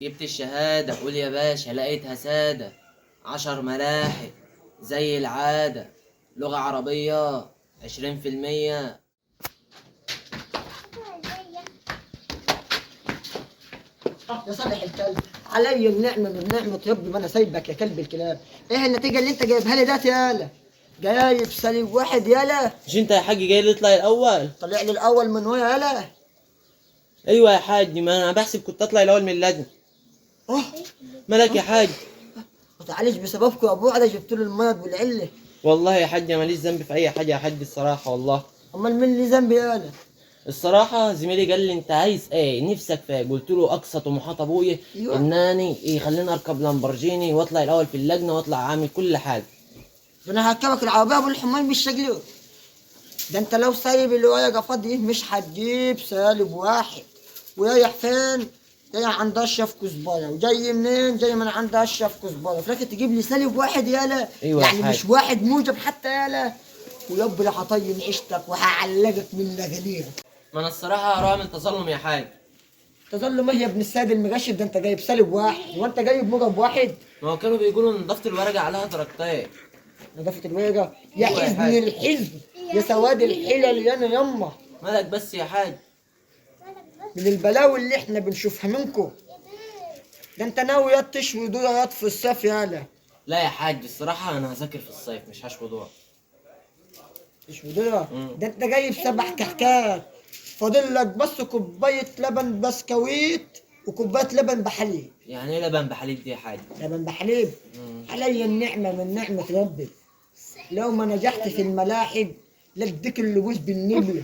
جبت الشهادة، قول يا باشا لقيتها سادة. 10 ملاحق زي العادة. لغة عربية 20%. يا صالح الكلب، علي النعمة من نعمة ربي ما انا سايبك يا كلب الكلاب. ايه النتيجة اللي انت جايبها لي ده يالا؟ جايب سالب واحد يالا. مش انت يا حاج جاي لي اطلع الاول؟ طلع لي الاول من هو يالا؟ ايوه يا حاج، ما انا بحسب كنت اطلع الاول من اللجنة. اه مالك يا حاج؟ وتعالج بسببكم يا ابو علي، جبت له المرض والعلة. والله يا حاج ماليش ذنب في اي حاجة يا حاج الصراحة والله. امال مين اللي ذنبي يالا؟ الصراحة زميلي قال لي انت عايز ايه نفسك فيه، قلت له اقصى طموحات ابويا ايوه. انني يخليني اركب لامبرجيني واطلع الاول في اللجنة واطلع عامل كل حاجة. ده انا هركبك العربية ابو الحمار بالشجلو. ده انت لو سايب الورقة فاضية مش هتجيب سالب واحد. ورايح فين؟ جاي عند اشرف كزبره. وجاي منين؟ جاي من عند اشرف كزبره. فلكن تجيب لي سالب واحد يالا؟ ايوه يا يعني حاج. مش واحد موجب حتى يالا. ويب لا هطين عيشتك وهعلقك من لغليغك. ما انا الصراحة هروح اعمل تظلم يا حاج. تظل يا ابن السيد المغشب؟ ده انت جايب سالب واحد وانت جايب موجب واحد. ما هو كانوا بيقولوا ان ضغط الورقة عليها درجتين. نظافه الورقه يا ايوه يا حزن حاج. الحزن. يا سواد الحلل يا انا يما. مالك بس يا حاج؟ من البلاوي اللي احنا بنشوفها منكم. ده انت ناوي يا تشوي دولارات في الصيف يالا. لا يا حاج الصراحة انا هذاكر في الصيف مش هشوي دور. مش مديرة. مم. ده انت جايب 7 كحكات. فاضل لك بس كوباية لبن بسكويت وكوباية لبن بحليب. يعني ايه لبن بحليب دي يا حاج؟ لبن بحليب. علي النعمة من نعمة ربي. لو ما نجحت في الملاحق لاديك اللبوس بالنبلة.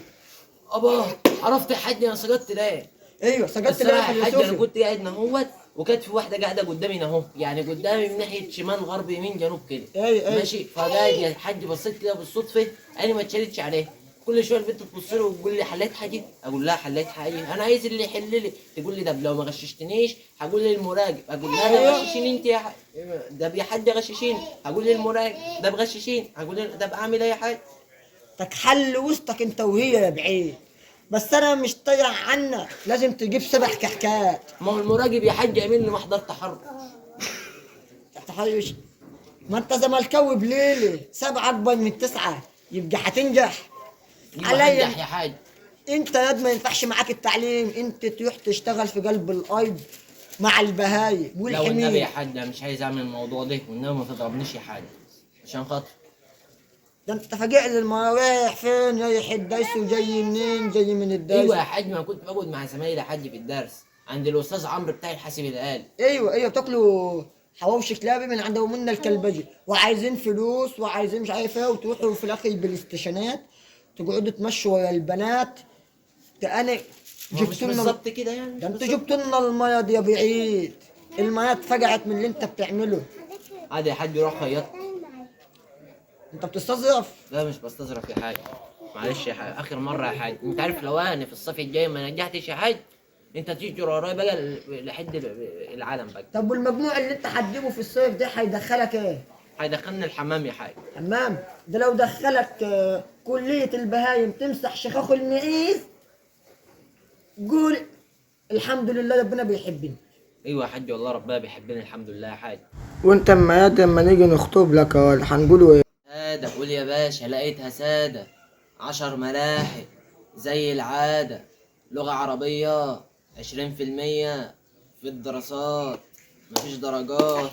ابا عرفت يا حاج انا سقطت ليه؟ ايوه سجلت الصراحة ليه يا يا حاج انا سوفي؟ كنت قاعد نهوت وكانت في واحدة قاعدة قدامي اهو، يعني قدامي من ناحية شمال غرب يمين جنوب كده. اي اي. ماشي، فقاعد يا حاج بصيت كده بالصدفة انا ما اتشالتش عليه. كل شويه البنت تبص له وتقول لي حليت حاجه، اقول لها حليت حاجه، انا عايز اللي يحل لي. تقول لي ده لو ما غششتنيش هقول للمراقب، اقول لها ده أيوه. غششيني انت يا حاج. ده يا حاج غششيني، هقول للمراقب ده بغششيني، هقول له ده بعمل ايه يا حاج. تك حل وسطك انت وهي يا بعيد. بس انا مش طايع عنك، لازم تجيب 7 كحكات. ما هو المراقب يا حاج يعمل لي محضر تحرك. تحيش. ما انت زملكاوي بليلي. 7 اكبر من 9 يبقى هتنجح. يبقى عليا هنجح يا حاج. انت ياد ما ينفعش معاك التعليم. انت تروح تشتغل في قلب الارض مع البهايم لو النبي يا والحمير. حاج أنا مش عايز اعمل الموضوع ده، والنبي ما تضربنيش يا حاج عشان خاطر. ده انت فاجئ لي رايح فين؟ رايح الدايس وجاي منين؟ جاي من الدايس. ايوه يا حاج، ما كنت بقعد مع زمايلي يا حاج في الدرس عند الاستاذ عمرو بتاع الحاسب الآلي. ايوه ايوه بتاكلوا حواوشي كلابي من عند امنا الكلبجي وعايزين فلوس وعايزين مش عارف ايه، وتروحوا في الاخر البلاي ستيشنات تقعدوا تمشوا ورا البنات. ده انا ما هو مش جبت لنا. بالظبط كده يعني، مش ده انت بالظبط. جبت لنا الميض يا بعيد. الميض فجعت من اللي انت بتعمله. عادي يا حاج روح خيط. انت بتستظرف. لا مش بستظرف يا حاج، معلش يا حاج اخر مره يا حاج. انت عارف لو انا في الصيف الجاي ما نجحتش يا حاج انت تيجي ورايا بقى لحد العالم بقى. طب والمجموع اللي انت هتجيبه في الصيف ده هيدخلك ايه؟ هيدخلني الحمام يا حاج. حمام؟ ده لو دخلك كلية البهايم تمسح شخاخ المعيز قول الحمد لله ربنا بيحبني. ايوه يا حاج والله ربنا بيحبني الحمد لله يا حاج. وانت اما نيجي نخطب لك ولا هنقولوا ايه؟ سادة، قول يا باشا لقيتها سادة. 10 ملاحق زي العادة. لغة عربية 20%. في الدراسات مفيش درجات.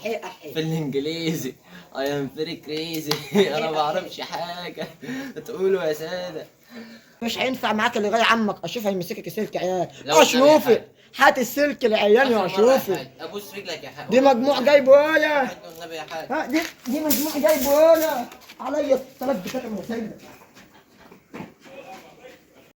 في الانجليزي I am very crazy. انا ما بعرفش حاجة. تقولوا يا سادة. مش هينفع معاك اللي غاية عمك. اشوف هيمسكك السلك عيال. لو اشوفي النبي هات السلك العيال يا آخر مرة يا اشوفي. حاج، ابوس رجلك يا حاج. دي مجموع جايبه ولا؟ حاج والنبي يا حاج. ها دي مجموع جايبه ولا؟ عليا الطلاق بتاعك يا سيدة.